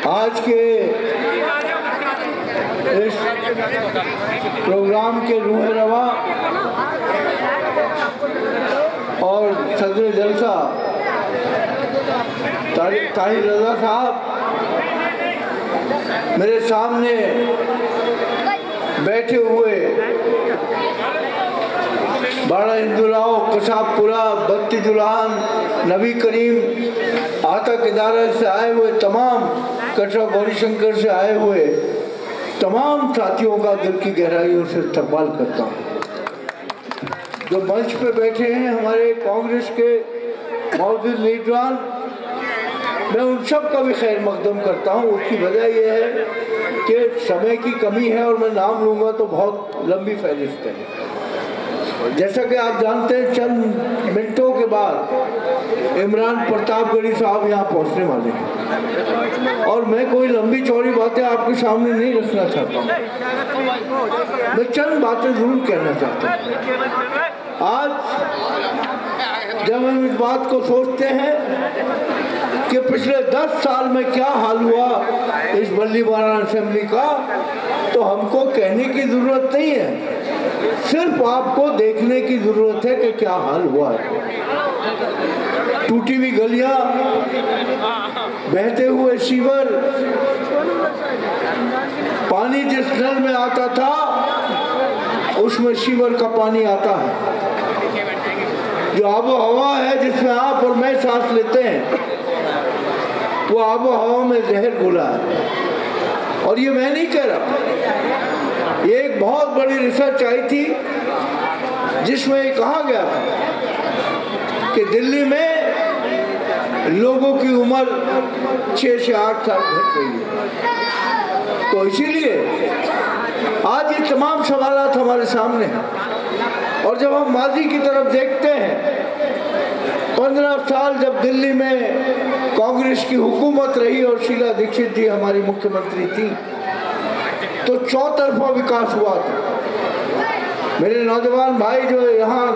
आज के इस प्रोग्राम के रूह रवा और सदर जलसा ताहिर रजा साहब मेरे सामने बैठे हुए बाड़ा हिंदुलाओ, कसाबपुरा, बत्ती जुलान, नबी करीम, आता केदारा से आए हुए तमाम, कटरा गौरीशंकर से आए हुए तमाम साथियों का दिल की गहराइयों से इस्तकबाल करता हूँ। जो मंच पे बैठे हैं हमारे कांग्रेस के मौजूद लीडरान, मैं उन सब का भी खैर मकदम करता हूँ। उसकी वजह यह है कि समय की कमी है और मैं नाम लूँगा तो बहुत लंबी फहरिस्त है। जैसा कि आप जानते हैं, चंद मिनटों के बाद इमरान प्रतापगढ़ी साहब यहाँ पहुँचने वाले हैं और मैं कोई लंबी चौड़ी बातें आपके सामने नहीं रखना चाहता हूँ। मैं चंद बातें जरूर कहना चाहता हूँ। आज जब हम इस बात को सोचते हैं कि पिछले 10 साल में क्या हाल हुआ इस बल्लीबारा असेंबली का, तो हमको कहने की जरूरत नहीं है, सिर्फ आपको देखने की जरूरत है कि क्या हाल हुआ है। टूटी हुई गलियां, बहते हुए सीवर, पानी जिस नल में आता था उसमें सीवर का पानी आता है। जो आबो हवा है जिसमें आप और मैं सांस लेते हैं, वो आबो हवा में जहर घुला है। और ये मैं नहीं कह रहा, ये एक बहुत बड़ी रिसर्च आई थी जिसमें ये कहा गया था कि दिल्ली में लोगों की उम्र 6 से 8 साल घट रही है। तो इसीलिए आज ये तमाम सवालात हमारे सामने हैं। और जब हम माजी की तरफ देखते हैं, 15 साल जब दिल्ली में कांग्रेस की हुकूमत रही और शीला दीक्षित जी हमारी मुख्यमंत्री थी, तो चौतरफा विकास हुआ था। मेरे नौजवान भाई जो यहाँ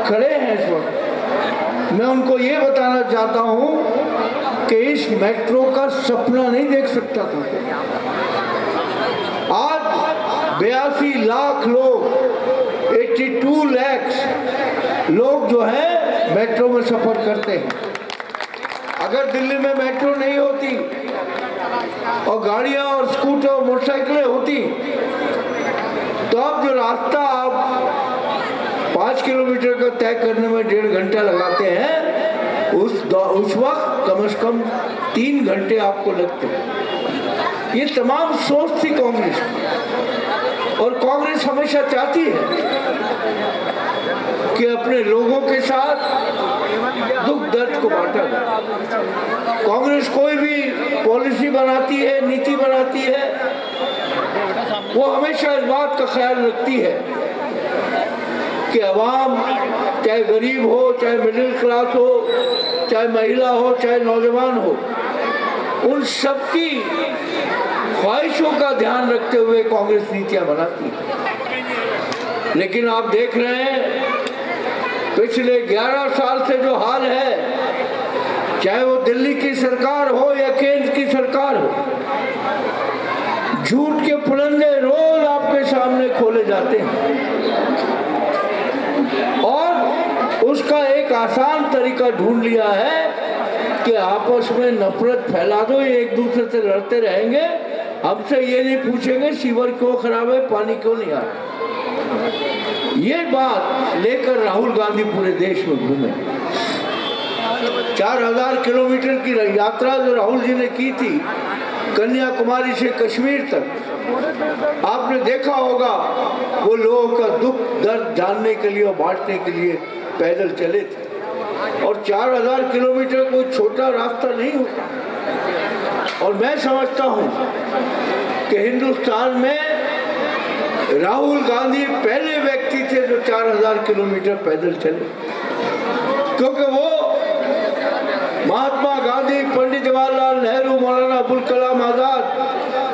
खड़े हैं इस वक्त, मैं उनको ये बताना चाहता हूँ कि इस मेट्रो का सपना नहीं देख सकता था। आज 82 लाख लोग, 82 लाख लोग जो है मेट्रो में सफर करते हैं। अगर दिल्ली में मेट्रो नहीं होती और गाड़ियां और स्कूटर और मोटरसाइकिलें होती, तो अब जो रास्ता आप 5 किलोमीटर का तय करने में 1.5 घंटा लगाते हैं, उस वक्त कम से कम 3 घंटे आपको लगते हैं। ये तमाम सोच थी कांग्रेस की। और कांग्रेस हमेशा चाहती है कि अपने लोगों के साथ दुख दर्द को बांटा जाए। कांग्रेस कोई भी पॉलिसी बनाती है, नीति बनाती है, वो हमेशा इस बात का ख्याल रखती है कि अवाम, चाहे गरीब हो, चाहे मिडिल क्लास हो, चाहे महिला हो, चाहे नौजवान हो, उन सबकी ख्वाहिशों का ध्यान रखते हुए कांग्रेस नीतियां बनाती है। लेकिन आप देख रहे हैं पिछले 11 साल से जो हाल है, चाहे वो दिल्ली की सरकार हो या केंद्र की सरकार हो, झूठ के पुलंदे रोज आपके सामने खोले जाते हैं और उसका एक आसान तरीका ढूंढ लिया है कि आपस में नफरत फैला दो, एक दूसरे से लड़ते रहेंगे, हमसे ये नहीं पूछेंगे सीवर क्यों खराब है, पानी क्यों नहीं आ रहा। ये बात लेकर राहुल गांधी पूरे देश में घूमे। 4000 किलोमीटर की यात्रा जो राहुल जी ने की थी कन्याकुमारी से कश्मीर तक, आपने देखा होगा वो लोगों का दुख दर्द जानने के लिए और बांटने के लिए पैदल चले थे। और 4000 किलोमीटर कोई छोटा रास्ता नहीं होता। और मैं समझता हूँ कि हिंदुस्तान में राहुल गांधी पहले व्यक्ति थे जो 4000 किलोमीटर पैदल चले, क्योंकि वो महात्मा गांधी, पंडित जवाहरलाल नेहरू, मौलाना अबुल कलाम आजाद,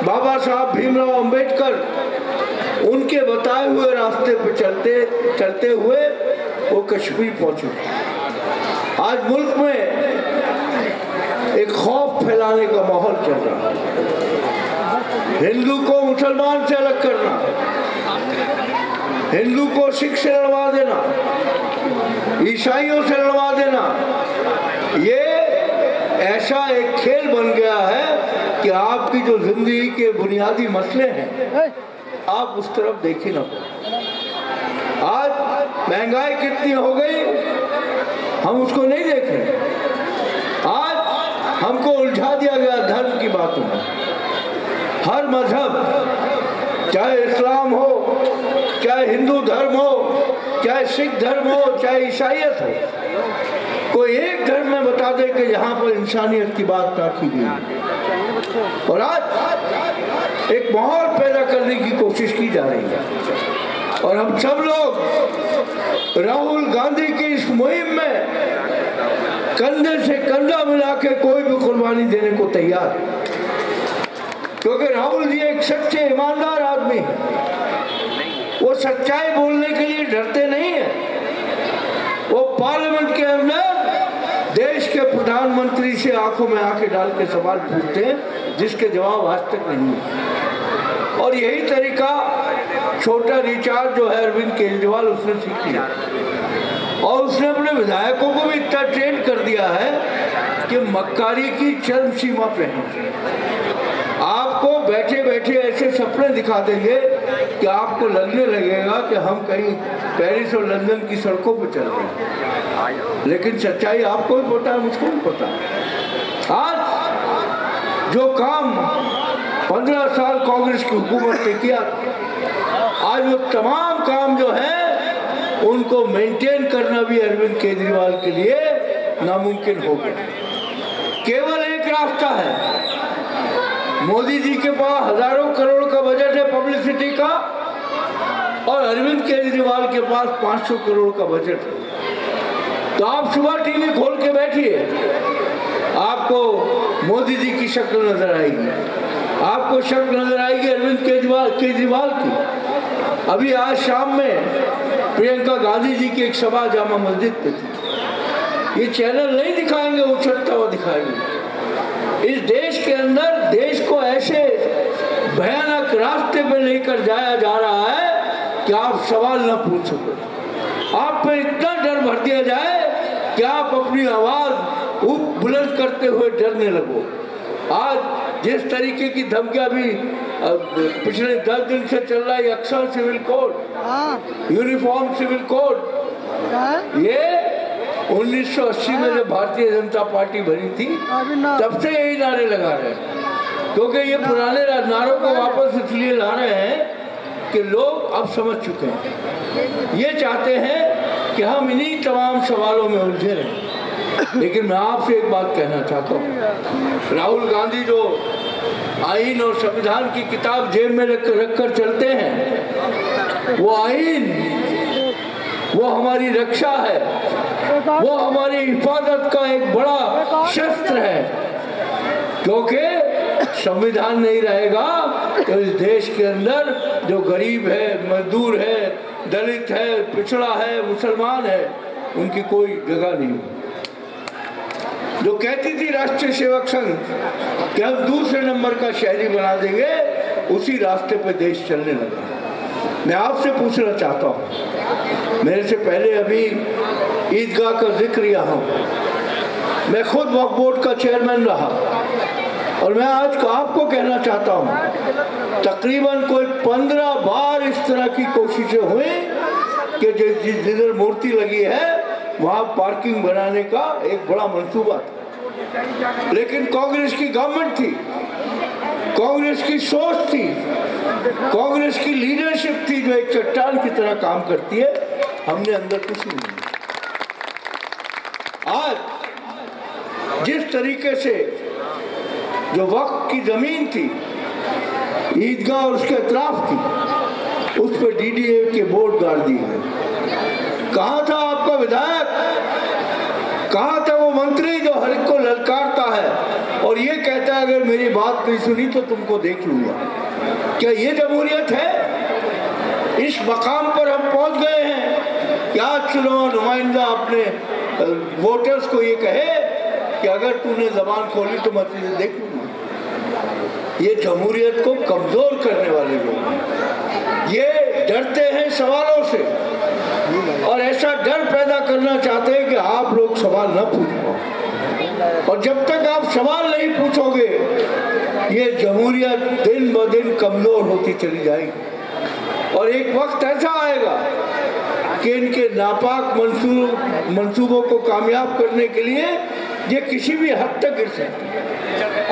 बाबा साहब भीमराव अंबेडकर, उनके बताए हुए रास्ते पर चलते चलते हुए वो कश्मीर पहुंचे। आज मुल्क में एक खौफ फैलाने का माहौल चल रहा है। हिंदू को मुसलमान से अलग करना, हिंदू को सिख से लड़वा देना, ईसाइयों से लड़वा देना, ये ऐसा एक खेल बन गया है कि आपकी जो जिंदगी के बुनियादी मसले हैं आप उस तरफ देख ही ना पाओ। आज महंगाई कितनी हो गई हम उसको नहीं देख रहे। आज हमको उलझा दिया गया धर्म की बातों में। हर मजहब, चाहे इस्लाम हो, चाहे हिंदू धर्म हो, चाहे सिख धर्म हो, चाहे ईसाइयत हो, कोई एक धर्म में बता दे कि यहाँ पर इंसानियत की बात ना की गई। और आज एक माहौल पैदा करने की कोशिश की जा रही है और हम सब लोग राहुल गांधी की इस मुहिम में कंधे से कंधा मिला के कोई भी कुर्बानी देने को तैयार है, क्योंकि राहुल जी एक सच्चे ईमानदार आदमी है। वो सच्चाई बोलने के लिए डरते नहीं है। वो पार्लियामेंट के अंदर देश के प्रधानमंत्री से आंखों में आंखें डाल के सवाल पूछते हैं जिसके जवाब आज तक नहीं है। और यही तरीका छोटा रिचार्ज जो है अरविंद केजरीवाल उसने सीख लिया और उसने अपने विधायकों को भी इतना ट्रेन कर दिया है कि मक्कारी की चरम सीमा पे है। आपको बैठे बैठे ऐसे सपने दिखा देंगे कि आपको लगने लगेगा कि हम कहीं पेरिस और लंदन की सड़कों पर चल रहे हैं। लेकिन सच्चाई आपको भी पता है, मुझको भी पता है। आज जो काम 15 साल कांग्रेस की हुकूमत ने किया, आज वो तमाम काम जो है उनको मेंटेन करना भी अरविंद केजरीवाल के लिए नामुमकिन हो गया। केवल एक रास्ता है, मोदी जी के पास हजारों करोड़ का बजट है पब्लिसिटी का और अरविंद केजरीवाल के पास 500 करोड़ का बजट है। तो आप सुबह टीवी खोल के बैठिए, आपको मोदी जी की शक्ल नजर आएगी, आपको शक्ल नजर आएगी अरविंद केजरीवाल की। अभी आज शाम में प्रियंका गांधी जी की एक सभा जामा मस्जिद पे थी। ये चैनल नहीं दिखाएंगे, उछलता हुआ दिखाएंगे। इस देश के अंदर देश को ऐसे भयानक रास्ते पे लेकर जाया जा रहा है कि आप सवाल न पूछ सको। आप पे इतना डर भर दिया जाए कि आप अपनी आवाज बुलंद करते हुए डरने लगो। आज जिस तरीके की धमकियां भी पिछले 10 दिन से चल रहा है, अक्सर civil code, uniform civil code, ये 1980 में जब भारतीय जनता पार्टी बनी थी तब से यही नारे लगा रहे हैं, क्योंकि ये पुराने नारों को वापस इसलिए ला रहे हैं कि लोग अब समझ चुके हैं। ये चाहते हैं कि हम इन्हीं तमाम सवालों में उलझे रहें। लेकिन मैं आपसे एक बात कहना चाहता हूँ, राहुल गांधी जो आईन और संविधान की किताब जेब में रख कर चलते हैं, वो आईन, वो हमारी रक्षा है, वो हमारी हिफाजत का एक बड़ा शस्त्र है। क्योंकि संविधान नहीं रहेगा तो इस देश के अंदर जो गरीब है, मजदूर है, दलित है, पिछड़ा है, मुसलमान है, उनकी कोई जगह नहीं। जो कहती थी राष्ट्रीय सेवक संघ कि हम दूसरे नंबर का शहरी बना देंगे, उसी रास्ते पे देश चलने लगा। मैं आपसे पूछना चाहता हूँ, मेरे से पहले अभी ईदगाह का जिक्र यहाँ, मैं खुद वक्फ बोर्ड का चेयरमैन रहा और मैं आज आपको कहना चाहता हूँ, तकरीबन कोई 15 बार इस तरह की कोशिशें हुई कि जिधर मूर्ति लगी है वहाँ पार्किंग बनाने का एक बड़ा मंसूबा था। लेकिन कांग्रेस की गवर्नमेंट थी, कांग्रेस की सोच थी, कांग्रेस की लीडरशिप थी जो एक चट्टान की तरह काम करती है। हमने अंदर कुछ नहीं। आज जिस तरीके से जो वक्त की जमीन थी ईदगाह और उसके अतराफ की, उस पर डीडीए के बोर्ड गाड़ दिए गए। कहाँ था आपका विधायक, कहाँ था वो मंत्री जो हर एक को ललकारता है और ये कहता है अगर मेरी बात नहीं सुनी तो तुमको देख लूंगा? क्या ये जमहूरियत है? इस मकाम पर हम पहुंच गए हैं कि आज चुनाव नुमाइंदा अपने वोटर्स को ये कहे कि अगर तूने जबान खोली तो मैं तुझे देख लूंगा। ये जमहूरियत को कमजोर करने वाले लोग हैं। ये डरते हैं सवालों से और ऐसा डर पैदा करना चाहते हैं कि आप लोग सवाल न पूछ पाओ। और जब तक आप सवाल नहीं पूछोगे ये जमहूरियत दिन ब दिन कमजोर होती चली जाएगी। और एक वक्त ऐसा आएगा कि इनके नापाक मंसूबों को कामयाब करने के लिए ये किसी भी हद तक गिर सकते हैं।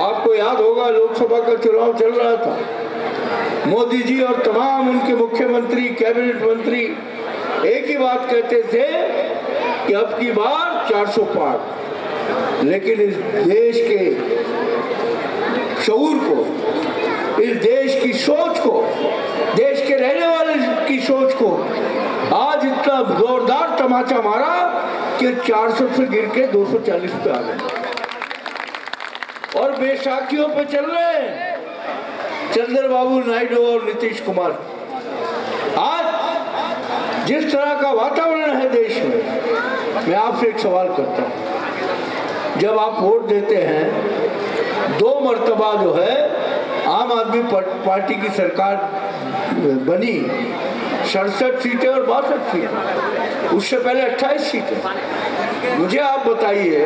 आपको याद होगा लोकसभा का चुनाव चल रहा था, मोदी जी और तमाम उनके मुख्यमंत्री, कैबिनेट मंत्री एक ही बात कहते थे कि अब की बार 400 पार। लेकिन इस देश के शऊर को, इस देश की सोच को, देश के रहने वाले की सोच को आज इतना जोरदार तमाचा मारा कि 400 से गिर के 240 पे आ गए और बेसाखियों पे चल रहे हैं चंद्रबाबू नायडू और नीतीश कुमार। आज जिस तरह का वातावरण है देश में, मैं आपसे एक सवाल करता हूं। जब आप वोट देते हैं 2 मर्तबा जो है आम आदमी पार्टी की सरकार बनी, 67 सीटें और 62 सीटें, उससे पहले 28 सीटें। मुझे आप बताइए,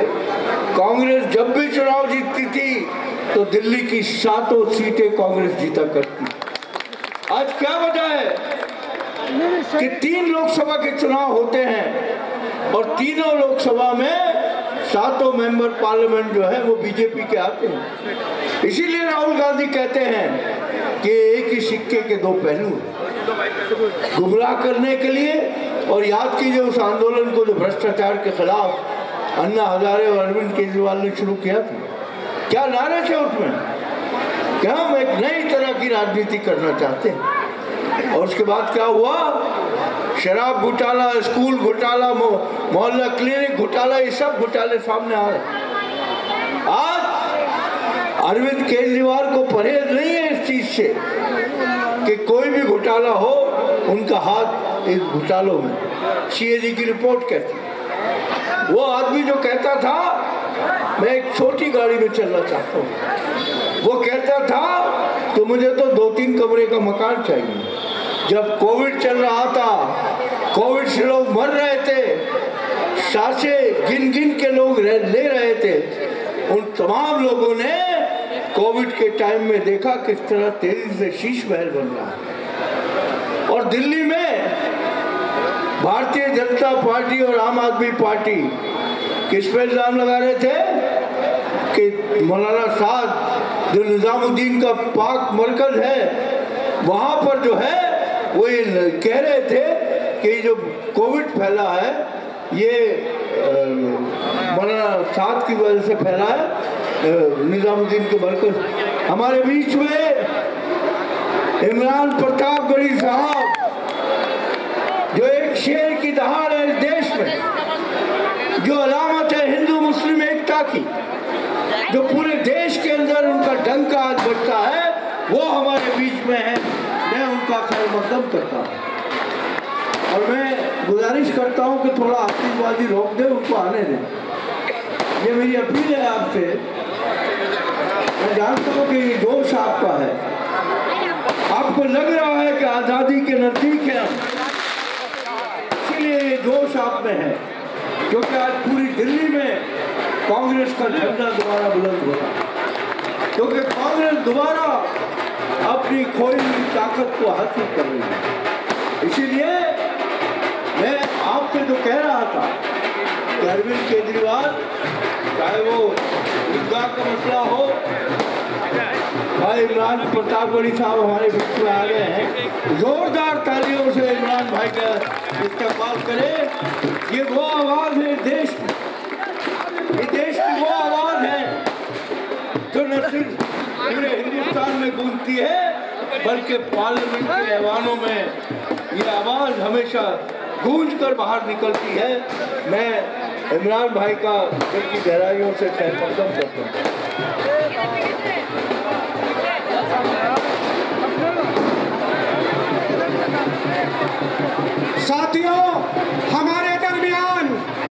कांग्रेस जब भी चुनाव जीतती थी तो दिल्ली की 7 सीटें कांग्रेस जीता करती। आज क्या वजह है कि 3 लोकसभा के चुनाव होते हैं और तीनों लोकसभा में 7 मेंबर पार्लियामेंट जो है वो बीजेपी के आते हैं। इसीलिए राहुल गांधी कहते हैं कि एक ही सिक्के के 2 पहलू हैं। गुमराह करने के लिए, और याद कीजिए उस आंदोलन को जो भ्रष्टाचार के खिलाफ अन्ना हजारे और अरविंद केजरीवाल ने शुरू किया था, क्या नारे थे उसमें कि हम एक नई तरह की राजनीति करना चाहते हैं। और उसके बाद क्या हुआ? शराब घोटाला, स्कूल घोटाला, मोहल्ला क्लिनिक घोटाला, ये सब घोटाले सामने आ रहे। आज अरविंद केजरीवाल को परहेज नहीं है इस चीज से कि कोई भी घोटाला हो उनका हाथ इस घोटालों में। सीएजी की रिपोर्ट कहती है, वो आदमी जो कहता था मैं एक छोटी गाड़ी में चलना चाहता हूँ, वो कहता था तो मुझे तो 2-3 कमरे का मकान चाहिए। जब कोविड चल रहा था, कोविड से लोग मर रहे थे, सांसें गिन गिन के लोग ले रहे थे, उन तमाम लोगों ने कोविड के टाइम में देखा किस तरह तेजी से शीश महल बन रहा है। और दिल्ली में भारतीय जनता पार्टी और आम आदमी पार्टी किस पे इल्जाम लगा रहे थे कि मौलाना साद जो निजामुद्दीन का पाक मरकज है वहाँ पर जो है वो ये कह रहे थे कि जो कोविड फैला है ये मौलाना साद की वजह से फैला है, निजामुद्दीन के मरकज। हमारे बीच में इमरान प्रतापगढ़ी साहब जो एक शेर की दहाड़ है इस देश में, जो अलामत है हिंदू मुस्लिम एकता की, जो पूरे देश के अंदर उनका डंका आज बजता है, वो हमारे बीच में है। मैं उनका खैर मकदम करता हूँ और मैं गुजारिश करता हूँ कि थोड़ा आतिशबाजी रोक दे, उनको आने दें। ये मेरी अपील है आपसे। मैं जानता हूँ कि ये जोश आपका है, आपको लग रहा है कि आज़ादी के नज़दीक है, इसीलिए ये जोश आप में है, क्योंकि आज पूरी दिल्ली में कांग्रेस का झंडा दोबारा बुलंद हो रहा है, क्योंकि कांग्रेस दोबारा अपनी खोई हुई ताकत को हासिल कर रही है। इसीलिए मैं आपसे जो कह रहा था कि अरविंद केजरीवाल, चाहे वो ईदगाह का मसला हो, भाई इमरान प्रतापगढ़ी साहब हमारे बीच में आ गए हैं, जोरदार तालियों से इमरान भाई का इस्तेमाल करें। ये वो आवाज़ है देश की, ये देश की वो आवाज़ है जो न सिर्फ पूरे हिंदुस्तान में गूंजती है बल्कि पार्लियामेंट के ऐवानों में ये आवाज़ हमेशा गूंज कर बाहर निकलती है। मैं इमरान भाई का दिल की गहराइयों से खैर मकदम करता हूँ।